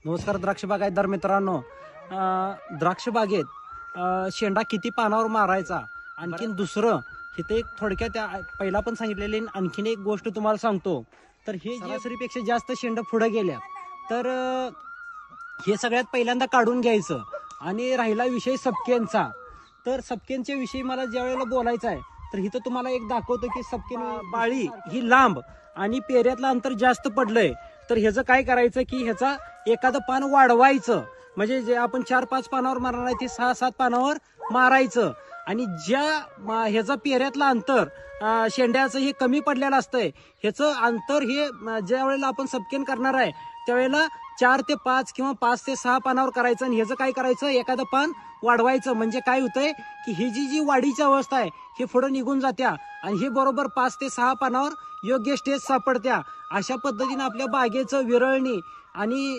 नमस्कार द्राक्ष बागायतदार मित्रांनो. द्राक्ष बागेत शेंडा किती पानावर मारायचा, आणखीन दुसरं इथे एक थोडक्यात पहिला पण सांगितलेली आणखीन एक गोष्ट तुम्हाला सांगतो. तर हे सरासरीपेक्षा जास्त शेंडा पुढे गेल्या तर हे सगळ्यात पहिल्यांदा काढून घ्यायचं. आणि राहिला विषय सपकेंचा, तर सपकेंच्या विषयी मला ज्या वेळेला बोलायचं आहे तर इथं तुम्हाला एक दाखवतो की सपकेन बाळी ही लांब आणि पेऱ्यातलं अंतर जास्त पडलंय. तर ह्याचं काय करायचं की ह्याचा एखादं पान वाढवायचं, म्हणजे जे आपण 4-5 पानावर मारणार आहे ते 6-7 पानावर मारायचं. आणि ज्या ह्याचा पेऱ्यातलं अंतर शेंड्याचं हे कमी पडलेलं असतंय, ह्याचं अंतर हे ज्या वेळेला आपण सपकेन करणार आहे त्यावेळेला 4 ते 5 किंवा 5 ते 6 पानावर करायचं. आणि ह्याचं काय करायचं, एखादं पान वाढवायचं. म्हणजे काय होतंय की ही जी वाढीची अवस्था आहे हे पुढे निघून जात्या आणि हे बरोबर 5 ते 6 पानावर योग्य स्टेज सापडत्या. अशा पद्धतीने आपल्या बागेचं विरळणी आणि